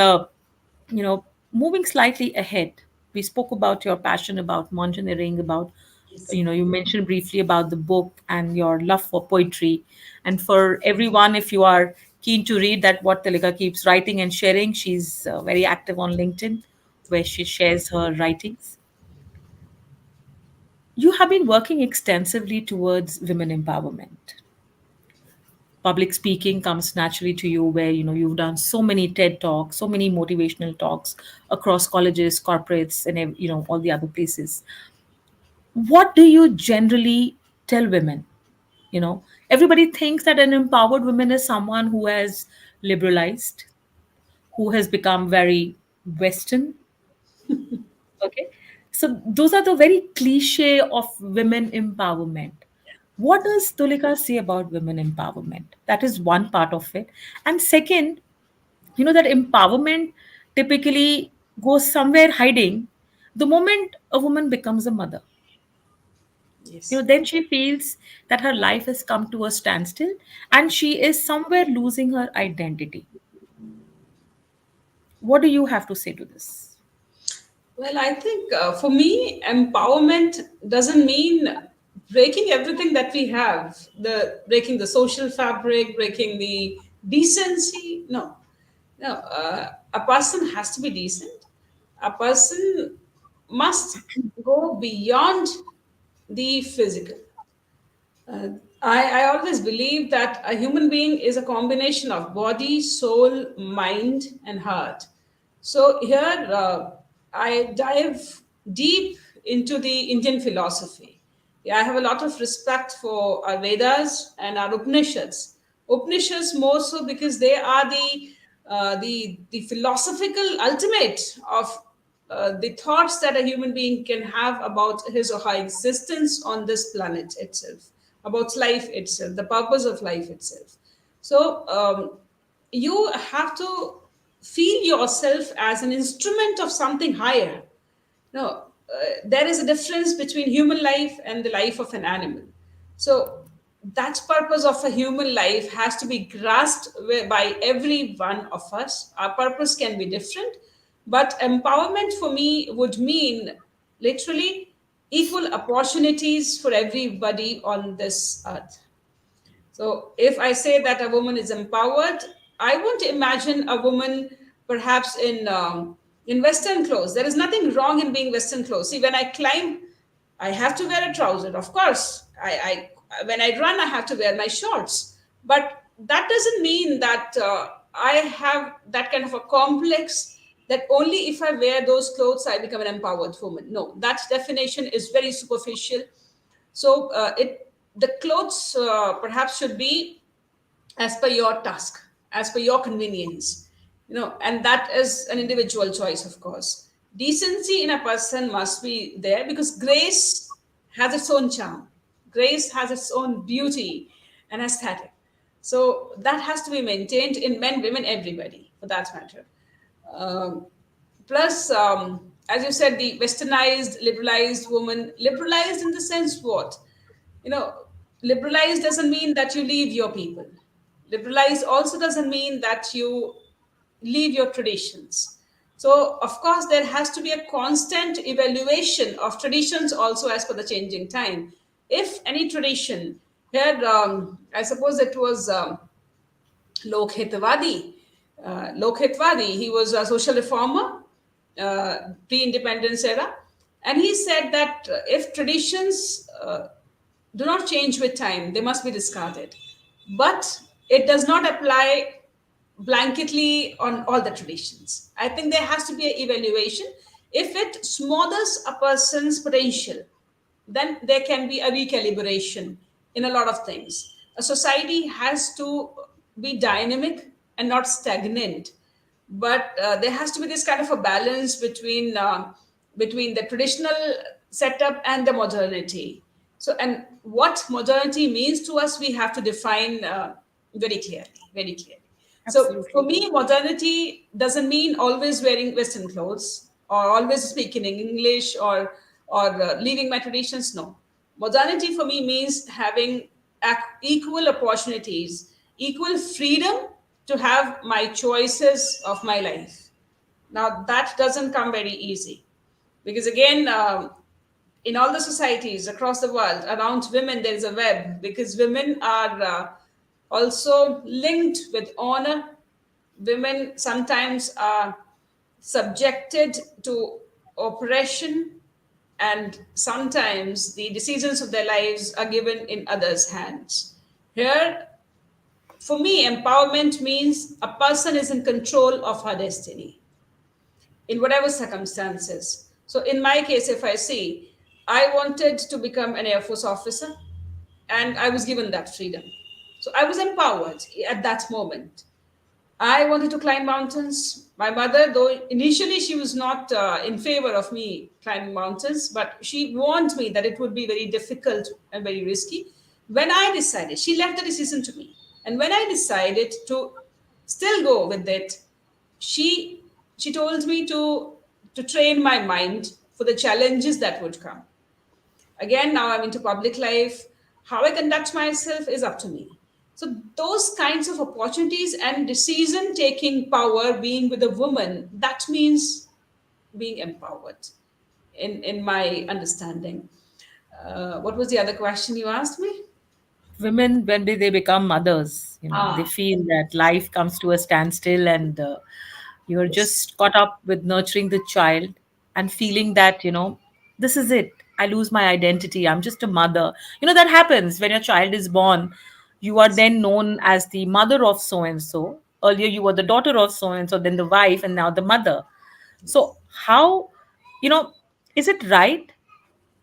moving slightly ahead, we spoke about your passion about mountaineering, about,
yes.
you mentioned briefly about the book and your love for poetry. And for everyone, if you are keen to read that, what Talika keeps writing and sharing, she's very active on LinkedIn where she shares her writings. You have been working extensively towards women empowerment. Public speaking comes naturally to you, where you've done so many TED talks, so many motivational talks across colleges, corporates, and all the other places. What do you generally tell women? Everybody thinks that an empowered woman is someone who has liberalized, who has become very Western. Okay. So those are the very cliche of women empowerment. What does Tulika say about women empowerment? That is one part of it. And second, that empowerment typically goes somewhere hiding the moment a woman becomes a mother.
Yes.
Then she feels that her life has come to a standstill and she is somewhere losing her identity. What do you have to say to this?
Well, I think for me, empowerment doesn't mean breaking everything that we have, the breaking the social fabric, breaking the Decency, no. No, a person has to be decent. A person must go beyond the physical. uh, I always believe that a human being is a combination of body, soul, mind, and heart. So here I dive deep into the Indian philosophy. Yeah, I have a lot of respect for our Vedas and our Upanishads. Upanishads more so because they are the philosophical ultimate of the thoughts that a human being can have about his or her existence on this planet itself, about life itself, the purpose of life itself. So you have to feel yourself as an instrument of something higher. No, there is a difference between human life and the life of an animal. So that purpose of a human life has to be grasped by every one of us. Our purpose can be different, but empowerment for me would mean literally equal opportunities for everybody on this earth. So if I say that a woman is empowered, I won't imagine a woman perhaps in Western clothes. There is nothing wrong in being Western clothes. See, when I climb, I have to wear a trouser. Of course, I when I run, I have to wear my shorts. But that doesn't mean that I have that kind of a complex that only if I wear those clothes I become an empowered woman. No, that definition is very superficial. So it the clothes perhaps should be as per your task, as per your convenience, and that is an individual choice, of course. Decency in a person must be there because grace has its own charm. Grace has its own beauty and aesthetic. So that has to be maintained in men, women, everybody, for that matter. Um, Plus, as you said, the westernized, liberalized woman, liberalized in the sense what? You know, liberalized doesn't mean that you leave your people. Liberalized also doesn't mean that you leave your traditions. So, of course, there has to be a constant evaluation of traditions also as per the changing time. If any tradition here, I suppose it was Lok Hitvadi. Lok Hitvadi, he was a social reformer, pre-independence era, and he said that if traditions do not change with time, they must be discarded. But it does not apply blanketly on all the traditions. I think there has to be an evaluation. If it smothers a person's potential, then there can be a recalibration in a lot of things. A society has to be dynamic and not stagnant, but there has to be this kind of a balance between the traditional setup and the modernity. So, and what modernity means to us, we have to define very clearly, very clearly. So for
Absolutely.
me, modernity doesn't mean always wearing Western clothes or always speaking in English or leaving my traditions. No, modernity for me means having equal opportunities, equal freedom to have my choices of my life. Now that doesn't come very easy because again, in all the societies across the world around women, there is a web because women are also linked with honor. Women sometimes are subjected to oppression, and sometimes the decisions of their lives are given in others' hands. Here, for me, empowerment means a person is in control of her destiny in whatever circumstances. So, in my case, if I see, I wanted to become an Air Force officer and I was given that freedom. So, I was empowered at that moment. I wanted to climb mountains. My mother, though initially she was not in favor of me climbing mountains, but she warned me that it would be very difficult and very risky. When I decided, she left the decision to me. And when I decided to still go with it, she she told me to train my mind for the challenges that would come. Again, now I'm into public life. How I conduct myself is up to me. So those kinds of opportunities and decision taking power being with a woman, that means being empowered in my understanding. What was the other question you asked me?
Women, when they become mothers, they
Ah,
feel that life comes to a standstill, and you're
yes,
just caught up with nurturing the child and feeling that, this is it. I lose my identity. I'm just a mother. That happens when your child is born. You are then known as the mother of so and so. Earlier, you were the daughter of so and so, then the wife, and now the mother. So, how, you know, is it right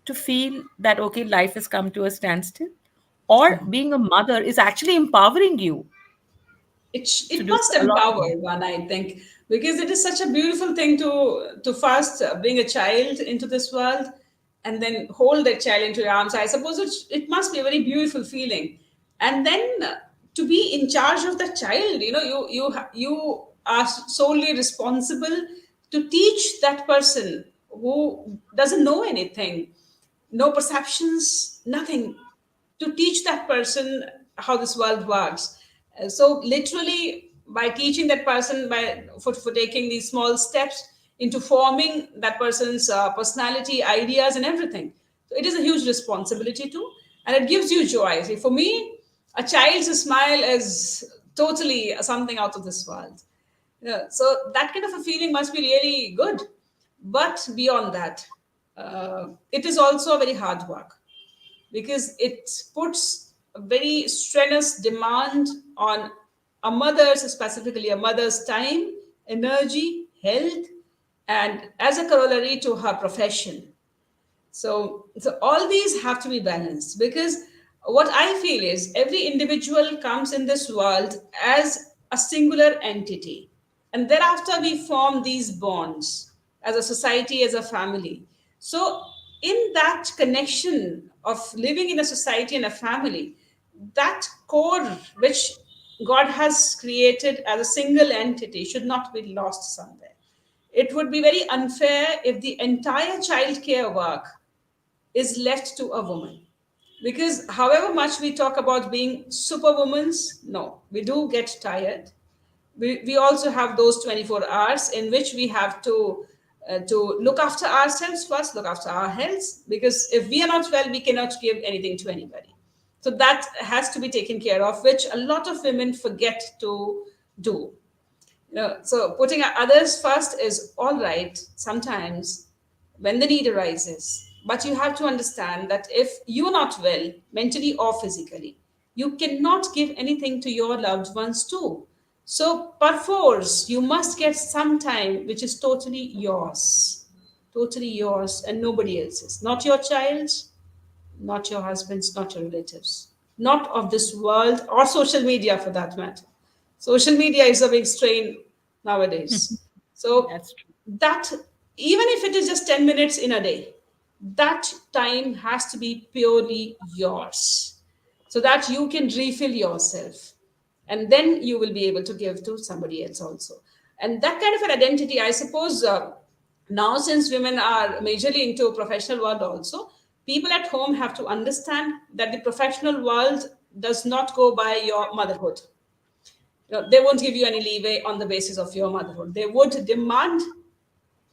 to feel that, okay, life has come to a standstill? Or being a mother is actually empowering you to
it
do
must
a lot
empower
more?
one, I think, because it is such a beautiful thing to first bring a child into this world and then hold that child into your arms. I suppose it must be a very beautiful feeling, and then to be in charge of the child. You are solely responsible to teach that person who doesn't know anything, no perceptions, nothing, to teach that person how this world works. So literally, by teaching that person, for taking these small steps into forming that person's personality, ideas, and everything. So it is a huge responsibility too, and it gives you joy. See, for me, a child's smile is totally something out of this world. Yeah, so that kind of a feeling must be really good. But beyond that, it is also a very hard work, because it puts a very strenuous demand on a mother's, specifically a mother's time, energy, health, and as a corollary to her profession. So all these have to be balanced, because what I feel is every individual comes in this world as a singular entity, and thereafter we form these bonds as a society, as a family. So in that connection of living in a society and a family, that core which God has created as a single entity should not be lost somewhere. It would be very unfair if the entire childcare work is left to a woman. Because however much we talk about being superwomans, no, we do get tired. We also have those 24 hours in which we have to look after ourselves first, look after our health, because if we are not well, we cannot give anything to anybody. So that has to be taken care of, which a lot of women forget to do. So putting others first is all right sometimes when the need arises. But you have to understand that if you're not well, mentally or physically, you cannot give anything to your loved ones too. So, perforce, you must get some time which is totally yours, and nobody else's. Not your child's, not your husband's, not your relatives, not of this world or social media for that matter. Social media is a big strain nowadays. So
That's true.
that, even if it is just 10 minutes in a day, that time has to be purely yours, so that you can refill yourself, and then you will be able to give to somebody else also. And that kind of an identity, I suppose, now since women are majorly into professional world also, people at home have to understand that the professional world does not go by your motherhood. They won't give you any leeway on the basis of your motherhood. They would demand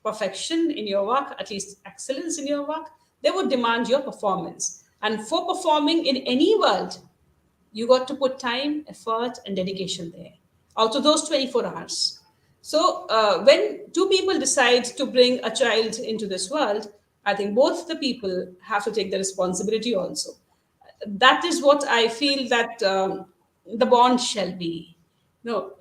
perfection in your work, at least excellence in your work. They would demand your performance. And for performing in any world, you got to put time, effort, and dedication there out of those 24 hours. So when two people decide to bring a child into this world, I think both the people have to take the responsibility also. That is what I feel that the bond shall be. No,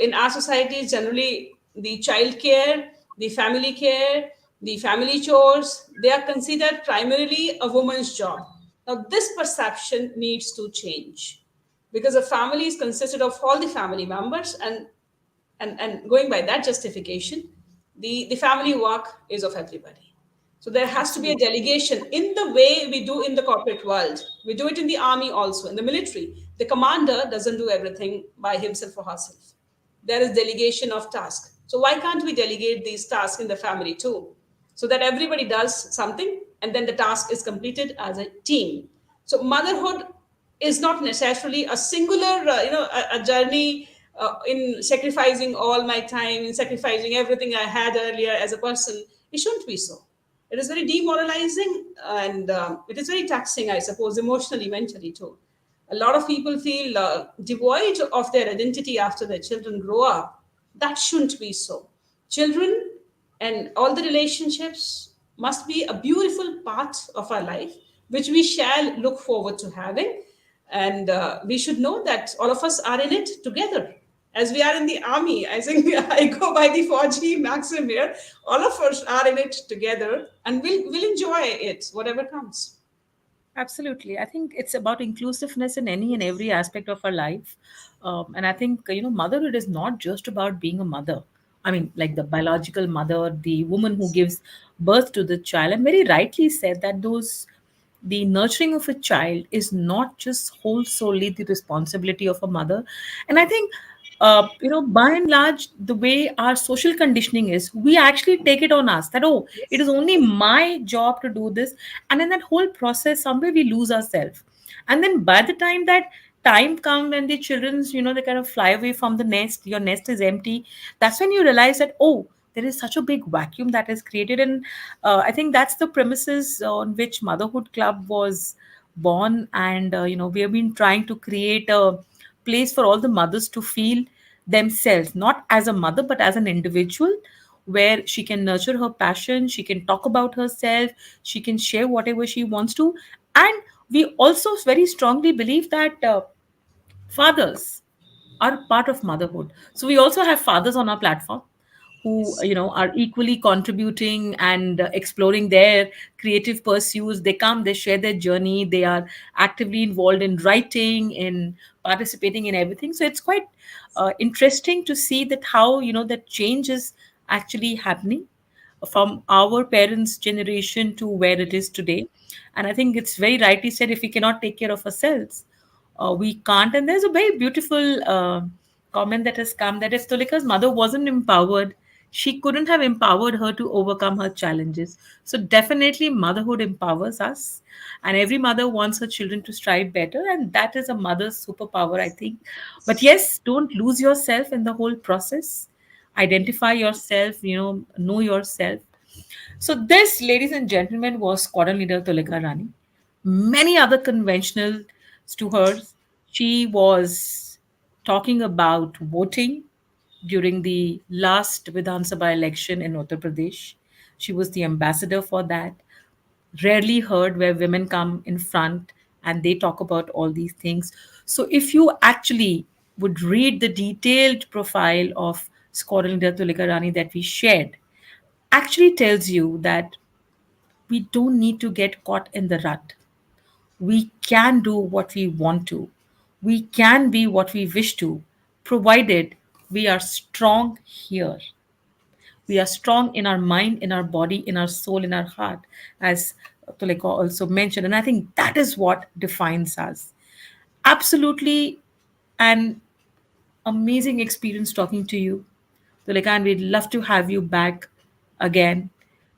in our society, generally, the child care, the family care, the family chores, they are considered primarily a woman's job. Now, this perception needs to change, because a family is consisted of all the family members, and going by that justification, the family work is of everybody. So there has to be a
Absolutely.
delegation in the way we do in the corporate world. We do it in the army also, in the military. The commander doesn't do everything by himself or herself. There is delegation of tasks. So why can't we delegate these tasks in the family too? So that everybody does something and then the task is completed as a team. So motherhood is not necessarily a singular, a journey in sacrificing all my time, in sacrificing everything I had earlier as a person. It shouldn't be so. It is very demoralizing, and it is very taxing, I suppose, emotionally, mentally too. A lot of people feel devoid of their identity after their children grow up. That shouldn't be so. Children and all the relationships must be a beautiful part of our life, which we shall look forward to having. And we should know that all of us are in it together. As we are in the army, I think I go by the 4G maxim here. All of us are in it together, and we'll enjoy it, whatever comes.
Absolutely. I think it's about inclusiveness in any and every aspect of our life. And I think, motherhood is not just about being a mother. I mean, like the biological mother, the woman who gives birth to the child, and very rightly said that the nurturing of a child is not just whole solely the responsibility of a mother. And I think, by and large, the way our social conditioning is, we actually take it on us that, oh, it is
Yes.
only my job to do this. And in that whole process, somewhere we lose ourselves. And then by the time that time comes when the children's, they kind of fly away from the nest, your nest is empty, that's when you realize that, oh, there is such a big vacuum that is created. And I think that's the premises on which Motherhood Club was born. And we have been trying to create a place for all the mothers to feel themselves, not as a mother but as an individual, where she can nurture her passion, she can talk about herself, she can share whatever she wants to. And we also very strongly believe that fathers are part of motherhood. So we also have fathers on our platform who
Yes.
are equally contributing and exploring their creative pursuits. They come, they share their journey, they are actively involved in writing, in participating in everything. So it's quite interesting to see that how that change is actually happening from our parents generation to where it is today. And I think it's very rightly said, if we cannot take care of ourselves, we can't. And there's a very beautiful comment that has come, that if Tulika's mother wasn't empowered, she couldn't have empowered her to overcome her challenges. So definitely motherhood empowers us, and every mother wants her children to strive better, and that is a mother's superpower, I think. But yes, don't lose yourself in the whole process. Identify yourself, know yourself. So this, ladies and gentlemen, was Squadron Leader Toolika Rani. Many other conventional to her. She was talking about voting during the last Vidhan Sabha election in Uttar Pradesh. She was the ambassador for that. Rarely heard where women come in front and they talk about all these things. So if you actually would read the detailed profile of Squadron Leader Tulika Rani that we shared, actually tells you that we don't need to get caught in the rut. We can do what we want to. We can be what we wish to, provided we are strong here. We are strong in our mind, in our body, in our soul, in our heart, as Tuleka also mentioned. And I think that is what defines us. Absolutely an amazing experience talking to you, Tuleka, and we'd love to have you back again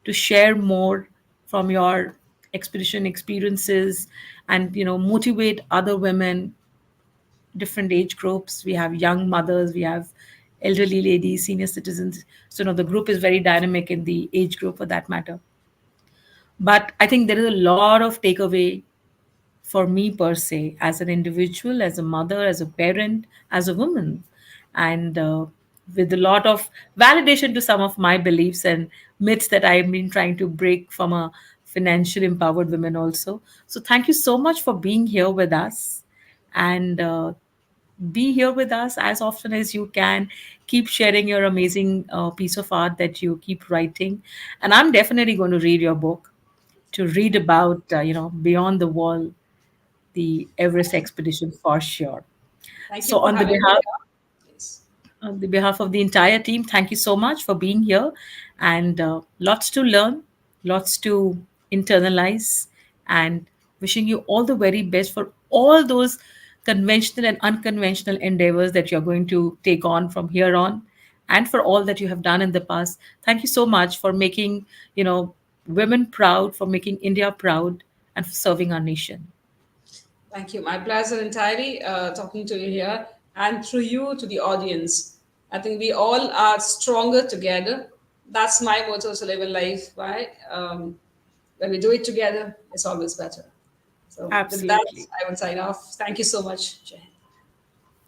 to share more from your expedition experiences and motivate other women, different age groups. We have young mothers, we have elderly ladies, senior citizens. So the group is very dynamic in the age group for that matter. But I think there is a lot of takeaway for me per se, as an individual, as a mother, as a parent, as a woman, and with a lot of validation to some of my beliefs and myths that I've been trying to break from a financial empowered women also. So thank you so much for being here with us, and be here with us as often as you can. Keep sharing your amazing piece of art that you keep writing, and I'm definitely going to read your book, to read about beyond the wall, the Everest expedition for sure.
Thank you
So
for
on the
having me
behalf
here. Yes.
on the behalf of the entire team, thank you so much for being here, and lots to learn, lots to internalize, and wishing you all the very best for all those conventional and unconventional endeavors that you're going to take on from here on, and for all that you have done in the past. Thank you so much for making women proud, for making India proud, and for serving our nation.
Thank you. My pleasure entirely talking to you here and through you to the audience. I think we all are stronger together. That's my motto to live in life, right? When we do it together, it's always better. So with that,
Absolutely.
I will sign off. Thank you so much. Jai Hind.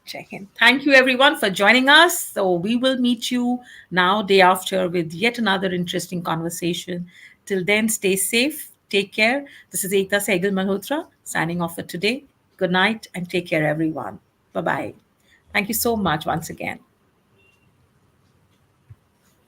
Check in. Thank you, everyone, for joining us. So, we will meet you now, day after, with yet another interesting conversation. Till then, stay safe, take care. This is Ekta Sehgal Malhotra signing off for today. Good night and take care, everyone. Bye bye. Thank you so much once again.